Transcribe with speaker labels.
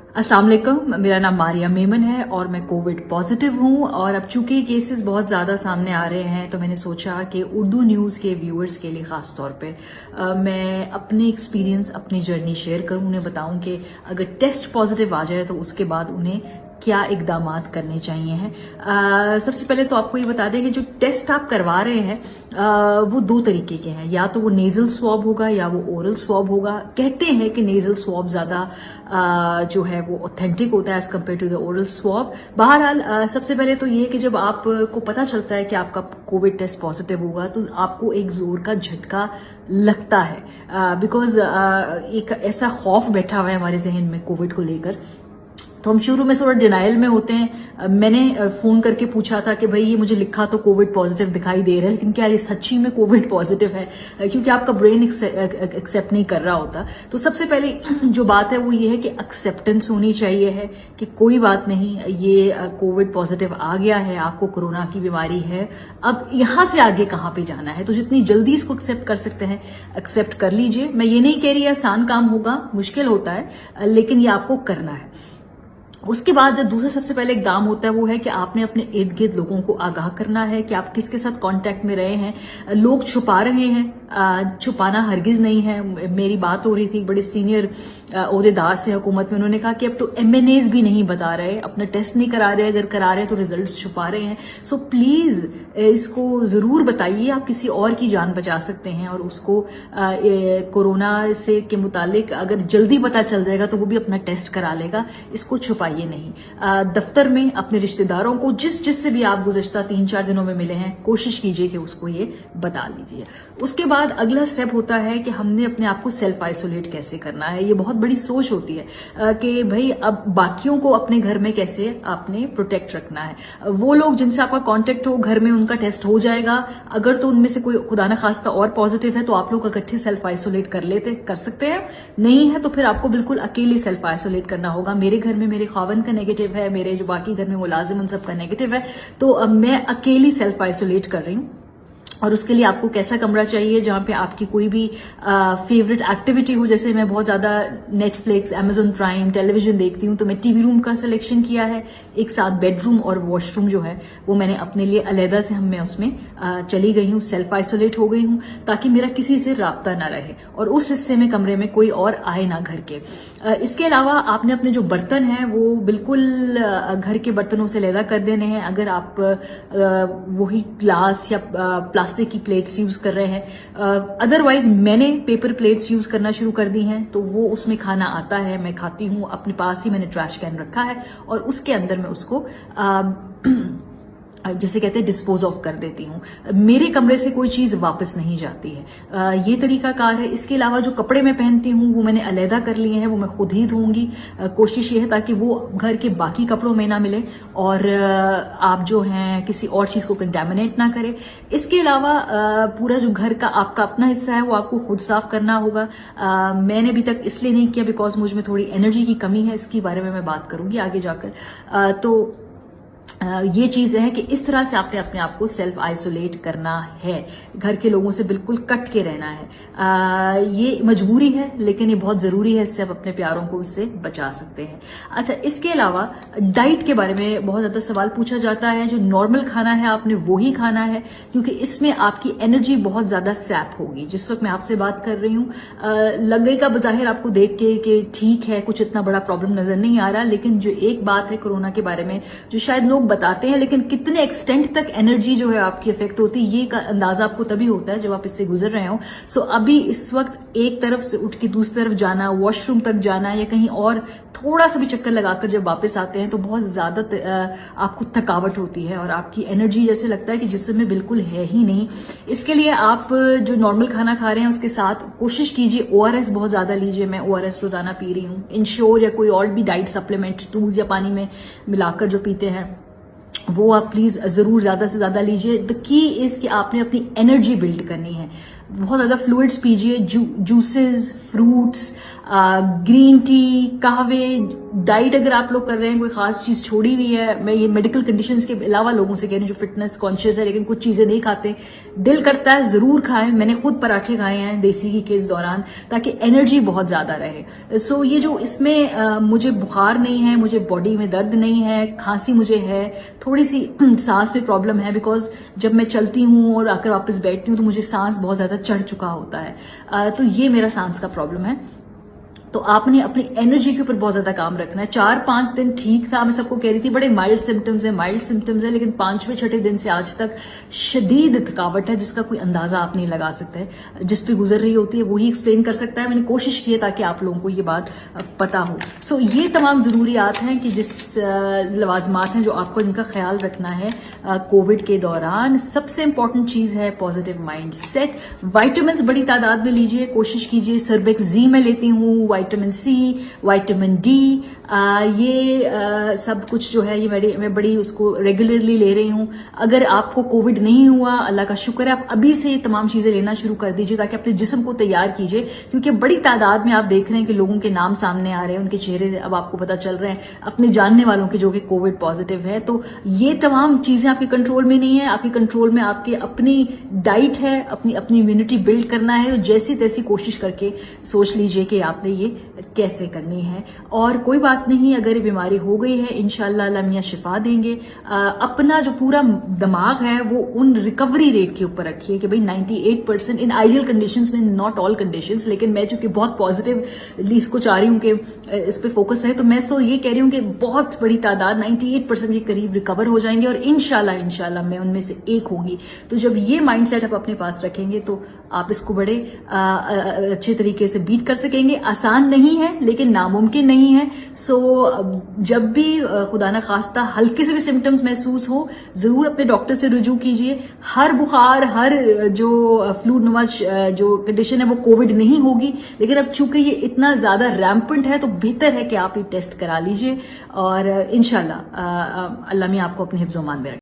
Speaker 1: अस्सलाम वालेकुम, मेरा नाम मारिया मेमन है और मैं कोविड पॉजिटिव हूं। और अब चूंकि केसेस बहुत ज़्यादा सामने आ रहे हैं तो मैंने सोचा कि उर्दू न्यूज़ के व्यूअर्स के लिए ख़ास तौर पे मैं अपने एक्सपीरियंस, अपनी जर्नी शेयर करूं, उन्हें बताऊं कि अगर टेस्ट पॉजिटिव आ जाए तो उसके बाद उन्हें क्या इकदामात करने चाहिए हैं। सबसे पहले तो आपको ये बता दें कि जो टेस्ट आप करवा रहे हैं वो दो तरीके के हैं, या तो वो नेजल स्वॉब होगा या वो ओरल स्वॉब होगा। कहते हैं कि नेजल स्वॉब ज़्यादा जो है वो ऑथेंटिक होता है as compared to the oral swab. बहरहाल सबसे पहले तो ये है कि जब आपको पता चलता है कि आपका कोविड टेस्ट पॉजिटिव होगा तो आपको एक जोर का झटका लगता है, बिकॉज एक ऐसा खौफ बैठा हुआ है हमारे जहन में कोविड को लेकर। तो हम शुरू में थोड़ा डिनाइल में होते हैं। मैंने फोन करके पूछा था कि भाई ये मुझे लिखा तो कोविड पॉजिटिव दिखाई दे रहा है, लेकिन क्या ये सच्ची में कोविड पॉजिटिव है, क्योंकि आपका ब्रेन एक्सेप्ट नहीं कर रहा होता। तो सबसे पहले जो बात है वो ये है कि एक्सेप्टेंस होनी चाहिए है कि कोई बात नहीं, ये कोविड पॉजिटिव आ गया है, आपको कोरोना की बीमारी है, अब यहां से आगे कहां पे जाना है। तो जितनी जल्दी इसको एक्सेप्ट कर सकते हैं एक्सेप्ट कर लीजिए। मैं ये नहीं कह रही आसान काम होगा, मुश्किल होता है, लेकिन ये आपको करना है। उसके बाद जो दूसरा सबसे पहले इकदाम होता है वो है कि आपने अपने इर्द गिर्द लोगों को आगाह करना है कि आप किसके साथ कांटेक्ट में रहे हैं। लोग छुपा रहे हैं, छुपाना हरगिज नहीं है। मेरी बात हो रही थी बड़े सीनियर ओहदेदार से हुकूमत में, उन्होंने कहा कि अब तो MNAs भी नहीं बता रहे, अपना टेस्ट नहीं करा रहे, अगर करा रहे हैं तो रिजल्ट्स छुपा रहे हैं। सो प्लीज इसको जरूर बताइए, आप किसी और की जान बचा सकते हैं। और उसको कोरोना से के मुतालिक अगर जल्दी पता चल जाएगा तो वो भी अपना टेस्ट करा लेगा, इसको छुपाइए नहीं। दफ्तर में अपने रिश्तेदारों को जिससे भी आप गुज़श्ता 3-4 दिनों में मिले हैं, कोशिश कीजिए कि उसको ये बता लीजिए। उसके बाद अगला स्टेप होता है कि हमने अपने आप को सेल्फ आइसोलेट कैसे करना है। ये बहुत बड़ी सोच होती है कि भाई अब बाकियों को अपने घर में कैसे आपने प्रोटेक्ट रखना है। वो लोग जिनसे आपका कांटेक्ट हो, घर में उनका टेस्ट हो जाएगा, अगर तो उनमें से कोई खुदा न खास्ता और पॉजिटिव है तो आप लोग इकट्ठे सेल्फ आइसोलेट कर सकते हैं। नहीं है तो फिर आपको बिल्कुल अकेले सेल्फ आइसोलेट करना होगा। मेरे घर में मेरे खावन का नेगेटिव है, मेरे जो बाकी घर में मुलाजिम उन सब का नेगेटिव है, तो अब मैं अकेली सेल्फ आइसोलेट कर रही हूँ। और उसके लिए आपको कैसा कमरा चाहिए जहां पे आपकी कोई भी फेवरेट एक्टिविटी हो। जैसे मैं बहुत ज्यादा नेटफ्लिक्स, Amazon प्राइम, टेलीविजन देखती हूँ, तो मैं टीवी रूम का सिलेक्शन किया है। एक साथ बेडरूम और वॉशरूम जो है वो मैंने अपने लिए अलहदा से मैं उसमें चली गई हूँ, सेल्फ आइसोलेट हो गई हूँ, ताकि मेरा किसी से राब्ता ना रहे और उस हिस्से में कमरे में कोई और आए ना घर के। इसके अलावा आपने अपने जो बर्तन हैं वो बिल्कुल घर के बर्तनों से अलहदा कर देने हैं। अगर आप वही ग्लास या प्लास्टिक की प्लेट्स यूज कर रहे हैं, अदरवाइज मैंने पेपर प्लेट्स यूज करना शुरू कर दी हैं, तो वो उसमें खाना आता है, मैं खाती हूँ। अपने पास ही मैंने ट्रैश कैन रखा है और उसके अंदर मैं उसको जैसे कहते हैं डिस्पोज ऑफ कर देती हूँ। मेरे कमरे से कोई चीज वापस नहीं जाती है। ये तरीका कार है। इसके अलावा जो कपड़े मैं पहनती हूँ वो मैंने अलहदा कर लिए हैं, वो मैं खुद ही धोऊंगी। कोशिश ये है ताकि वो घर के बाकी कपड़ों में ना मिले और आप जो हैं किसी और चीज को कंटेमिनेट ना करें। इसके अलावा पूरा जो घर का आपका अपना हिस्सा है वो आपको खुद साफ करना होगा। मैंने अभी तक इसलिए नहीं किया बिकॉज मुझ में थोड़ी एनर्जी की कमी है, इसके बारे में मैं बात करूंगी आगे जाकर। तो ये चीज है कि इस तरह से आपने अपने आप को सेल्फ आइसोलेट करना है, घर के लोगों से बिल्कुल कट के रहना है। ये मजबूरी है लेकिन ये बहुत जरूरी है, इससे आप अपने प्यारों को इससे बचा सकते हैं। अच्छा, इसके अलावा डाइट के बारे में बहुत ज्यादा सवाल पूछा जाता है। जो नॉर्मल खाना है आपने वो ही खाना है, क्योंकि इसमें आपकी एनर्जी बहुत ज्यादा सैप होगी। जिस वक्त मैं आपसे बात कर रही हूँ लगेगा बजाहिर आपको देख के कि ठीक है, कुछ इतना बड़ा प्रॉब्लम नजर नहीं आ रहा, लेकिन जो एक बात है कोरोना के बारे में जो शायद लोग बताते हैं, लेकिन कितने एक्सटेंट तक एनर्जी जो है आपकी इफेक्ट होती है ये का अंदाजा आपको तभी होता है जब आप इससे गुजर रहे हो। सो अभी इस वक्त एक तरफ से उठ के दूसरी तरफ जाना, वॉशरूम तक जाना या कहीं और थोड़ा सा भी चक्कर लगाकर जब वापस आते हैं तो बहुत ज्यादा आपको थकावट होती है और आपकी एनर्जी जैसे लगता है कि जिस्म में बिल्कुल है ही नहीं। इसके लिए आप जो नॉर्मल खाना खा रहे हैं उसके साथ कोशिश कीजिए ORS बहुत ज्यादा लीजिए। मैं ORS रोजाना पी रही हूँ। इंश्योर या कोई और भी डाइट सप्लीमेंट दूध या पानी में मिलाकर जो पीते हैं वो आप प्लीज जरूर ज्यादा से ज्यादा लीजिए। द की इज कि आपने अपनी एनर्जी बिल्ड करनी है। बहुत ज्यादा फ्लूइड्स पीजिए, जूसेस, फ्रूट्स, ग्रीन टी, कहवे, डाइट अगर आप लोग कर रहे हैं, कोई खास चीज छोड़ी हुई है, मैं ये मेडिकल कंडीशंस के अलावा लोगों से कह रही हूँ जो फिटनेस कॉन्शियस है लेकिन कुछ चीजें नहीं खाते, दिल करता है जरूर खाएं। मैंने खुद पराठे खाए हैं देसी घी के इस दौरान ताकि एनर्जी बहुत ज्यादा रहे। सो ये जो इसमें मुझे बुखार नहीं है, मुझे बॉडी में दर्द नहीं है, खांसी मुझे है, थोड़ी सी सांस में प्रॉब्लम है बिकॉज जब मैं चलती हूँ और आकर वापस बैठती हूँ तो मुझे सांस बहुत ज्यादा चढ़ चुका होता है, तो ये मेरा सांस का प्रॉब्लम है। तो आपने अपनी एनर्जी के ऊपर बहुत ज्यादा काम रखना है। 4-5 दिन ठीक था, मैं सबको कह रही थी बड़े माइल्ड सिम्टम्स है, लेकिन 5वें-6ठे दिन से आज तक शदीद थकावट है जिसका कोई अंदाजा आप नहीं लगा सकते। जिस पे गुजर रही होती है वही एक्सप्लेन कर सकता है। मैंने कोशिश की है ताकि आप लोगों को ये बात पता हो। सो ये तमाम जरूरियात हैं कि जिस लवाजमात हैं जो आपको इनका ख्याल रखना है कोविड के दौरान। सबसे इंपॉर्टेंट चीज है पॉजिटिव माइंड सेट। वाइटामिन बड़ी तादाद में लीजिए, कोशिश कीजिए। सर्बेक्सी में लेती हूँ, विटामिन सी, विटामिन डी, ये सब कुछ जो है ये मैं बड़ी उसको रेगुलरली ले रही हूं। अगर आपको कोविड नहीं हुआ, अल्लाह का शुक्र है, आप अभी से ये तमाम चीजें लेना शुरू कर दीजिए ताकि अपने जिस्म को तैयार कीजिए, क्योंकि बड़ी तादाद में आप देख रहे हैं कि लोगों के नाम सामने आ रहे हैं, उनके चेहरे अब आपको पता चल रहे हैं अपने जानने वालों के जो कि कोविड पॉजिटिव है। तो ये तमाम चीजें आपके कंट्रोल में नहीं है। आपके कंट्रोल में आपकी अपनी डाइट है, अपनी इम्यूनिटी बिल्ड करना है। तो जैसी तैसी कोशिश करके सोच लीजिए कि आपने ये कैसे करनी है। और कोई बात नहीं, अगर ये बीमारी हो गई है इंशाअल्लाह अल्लाह मियां शिफा देंगे। अपना जो पूरा दिमाग है वो उन रिकवरी रेट के ऊपर रखिए कि भाई 98% in ideal conditions, in not all conditions, लेकिन मैं चूंकि बहुत पॉजिटिवली इसको चाह रही हूं कि इस पे फोकस रहे, तो मैं तो ये कह रही हूं कि बहुत बड़ी तादाद 98% के करीब रिकवर हो जाएंगे और इंशाल्लाह मैं उनमें से एक होगी। तो जब ये माइंडसेट आप अपने पास रखेंगे तो आप इसको बड़े अच्छे तरीके से बीट कर सकेंगे। आसान नहीं है लेकिन नामुमकिन नहीं है। सो जब भी खुदा ना खास्ता हल्के से भी सिम्टम्स महसूस हो, जरूर अपने डॉक्टर से रुजू कीजिए। हर बुखार, हर जो फ्लू नुमा जो कंडीशन है वो कोविड नहीं होगी, लेकिन अब चूंकि ये इतना ज्यादा रैम्पेंट है तो बेहतर है कि आप ये टेस्ट करा लीजिए और इंशाल्लाह अल्लाह में आपको अपने हिफ्ज़-ओ-मान में रखें।